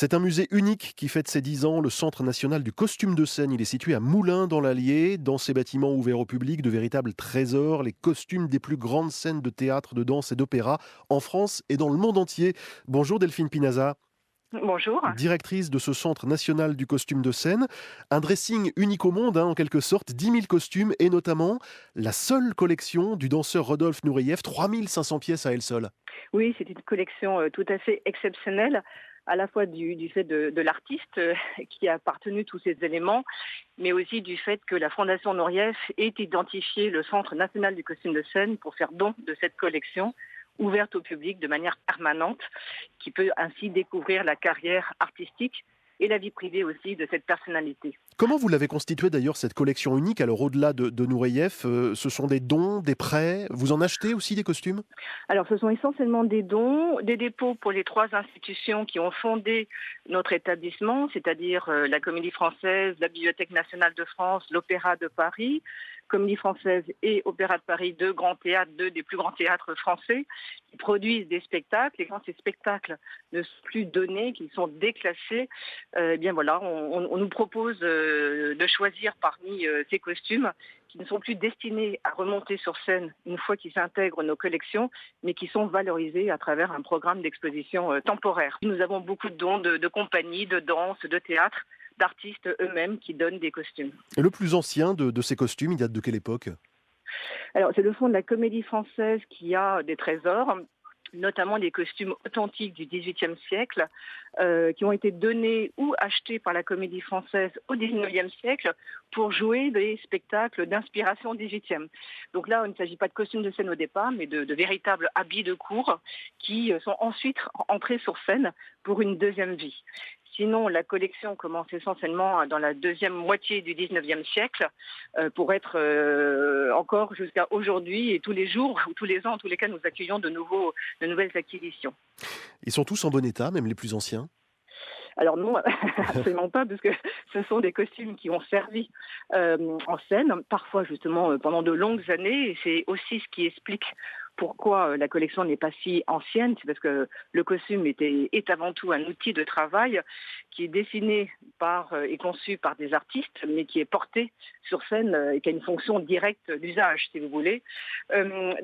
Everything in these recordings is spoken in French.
C'est un musée unique qui fête ses 10 ans, le Centre national du costume de scène. Il est situé à Moulins dans l'Allier. Dans ces bâtiments ouverts au public, de véritables trésors, les costumes des plus grandes scènes de théâtre, de danse et d'opéra en France et dans le monde entier. Bonjour Delphine Pinaza, Bonjour. directrice de ce Centre national du costume de scène. Un dressing unique au monde, en quelque sorte, 10 000 costumes et notamment la seule collection du danseur Rodolphe Nureyev, 3 500 pièces à elle seule. Oui, c'est une collection tout à fait exceptionnelle, à la fois du fait de l'artiste qui a appartenu tous ces éléments, mais aussi du fait que la Fondation Nourieff ait identifié le Centre national du costume de scène pour faire don de cette collection ouverte au public de manière permanente, qui peut ainsi découvrir la carrière artistique et la vie privée aussi de cette personnalité. Comment vous l'avez constituée d'ailleurs cette collection unique? Alors au-delà de Nureyev, ce sont des dons, des prêts? Vous en achetez aussi des costumes? Alors, ce sont essentiellement des dons, des dépôts pour les trois institutions qui ont fondé notre établissement, c'est-à-dire la Comédie Française, la Bibliothèque nationale de France, l'Opéra de Paris, Comédie Française et Opéra de Paris, deux grands théâtres, deux des plus grands théâtres français, qui produisent des spectacles. Et quand ces spectacles ne sont plus donnés, qu'ils sont déclassés, eh bien voilà, on nous propose de choisir parmi ces costumes qui ne sont plus destinés à remonter sur scène une fois qu'ils s'intègrent nos collections, mais qui sont valorisés à travers un programme d'exposition temporaire. Nous avons beaucoup de dons de compagnies, de danse, de théâtre, d'artistes eux-mêmes qui donnent des costumes. Et le plus ancien de ces costumes, il date de quelle époque? Alors, c'est le Fonds de la Comédie Française qui a des trésors, notamment des costumes authentiques du XVIIIe siècle, qui ont été donnés ou achetés par la Comédie Française au XIXe siècle pour jouer des spectacles d'inspiration XVIIIe. Donc là, il ne s'agit pas de costumes de scène au départ, mais de véritables habits de cour qui sont ensuite entrés sur scène pour une deuxième vie. Sinon, la collection commence essentiellement dans la deuxième moitié du XIXe siècle pour être encore jusqu'à aujourd'hui et tous les jours ou tous les ans, en tous les cas, nous accueillons de nouvelles acquisitions. Ils sont tous en bon état, même les plus anciens? Alors non, absolument pas, parce que ce sont des costumes qui ont servi en scène, parfois justement pendant de longues années, et c'est aussi ce qui explique pourquoi la collection n'est pas si ancienne, c'est parce que le costume est avant tout un outil de travail qui est dessiné et conçu par des artistes, mais qui est porté sur scène et qui a une fonction directe d'usage, si vous voulez. On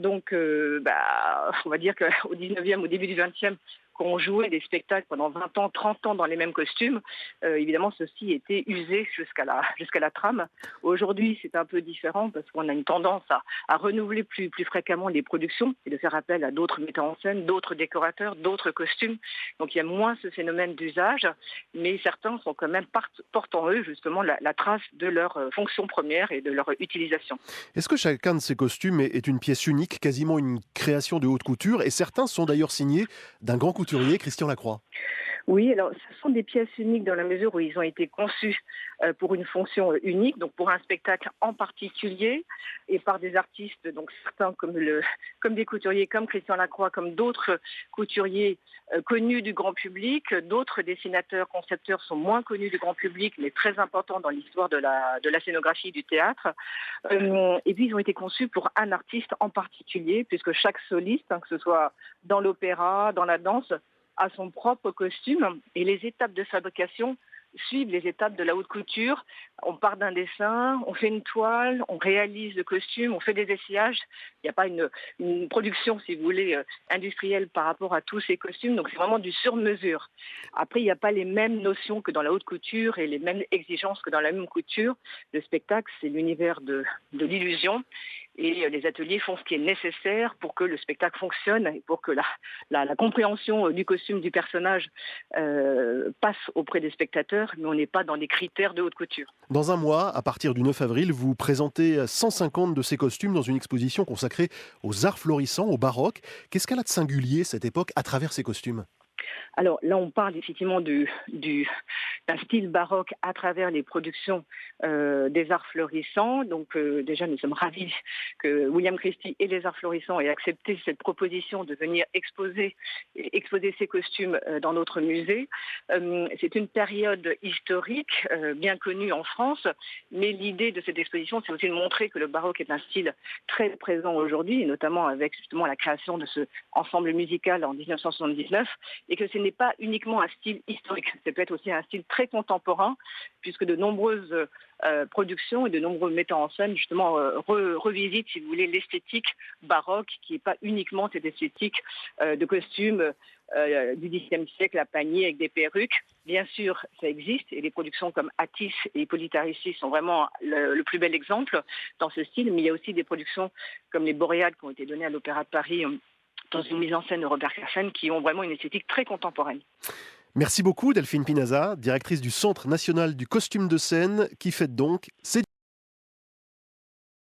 va dire qu'au 19e, au début du 20e, quand on jouait des spectacles pendant 20 ans, 30 ans dans les mêmes costumes, évidemment, ceci était usé jusqu'à la trame. Aujourd'hui, c'est un peu différent parce qu'on a une tendance à renouveler plus fréquemment les productions et de faire appel à d'autres metteurs en scène, d'autres décorateurs, d'autres costumes. Donc il y a moins ce phénomène d'usage, mais certains sont quand même portent en eux justement la trace de leur fonction première et de leur utilisation. Est-ce que chacun de ces costumes est une pièce unique, quasiment une création de haute couture? Et certains sont d'ailleurs signés d'un grand couturier, Christian Lacroix. Oui, alors ce sont des pièces uniques dans la mesure où ils ont été conçus pour une fonction unique, donc pour un spectacle en particulier, et par des artistes, donc certains comme des couturiers, comme Christian Lacroix, comme d'autres couturiers connus du grand public, d'autres dessinateurs, concepteurs sont moins connus du grand public, mais très importants dans l'histoire de la scénographie du théâtre. Et puis ils ont été conçus pour un artiste en particulier, puisque chaque soliste, que ce soit dans l'opéra, dans la danse, à son propre costume, et les étapes de fabrication suivent les étapes de la haute couture. On part d'un dessin, on fait une toile, on réalise le costume, on fait des essayages. Il n'y a pas une production, si vous voulez, industrielle par rapport à tous ces costumes, donc c'est vraiment du sur-mesure. Après, il n'y a pas les mêmes notions que dans la haute couture et les mêmes exigences que dans la même couture. Le spectacle, c'est l'univers de l'illusion. Et les ateliers font ce qui est nécessaire pour que le spectacle fonctionne et pour que la compréhension du costume du personnage passe auprès des spectateurs, mais on n'est pas dans des critères de haute couture. Dans un mois, à partir du 9 avril, vous présentez 150 de ces costumes dans une exposition consacrée aux arts florissants, au baroque. Qu'est-ce qu'elle a de singulier, cette époque, à travers ces costumes? Alors là, on parle effectivement du d'un style baroque à travers les productions des arts florissants. Donc déjà, nous sommes ravis que William Christie et les arts florissants aient accepté cette proposition de venir exposer ces costumes dans notre musée. C'est une période historique bien connue en France, mais l'idée de cette exposition, c'est aussi de montrer que le baroque est un style très présent aujourd'hui, et notamment avec justement la création de ce ensemble musical en 1979, et que ce n'est pas uniquement un style historique, ça peut être aussi un style très contemporain, puisque de nombreuses productions et de nombreux metteurs en scène justement revisitent, si vous voulez, l'esthétique baroque, qui n'est pas uniquement cette esthétique de costumes du XXe siècle à panier avec des perruques. Bien sûr, ça existe, et les productions comme Atis et Hippolyte Arissi sont vraiment le plus bel exemple dans ce style, mais il y a aussi des productions comme les Boréades qui ont été données à l'Opéra de Paris dans une mise en scène de Robert Kersen, qui ont vraiment une esthétique très contemporaine. Merci beaucoup Delphine Pinaza, directrice du Centre national du costume de scène, qui fête donc ses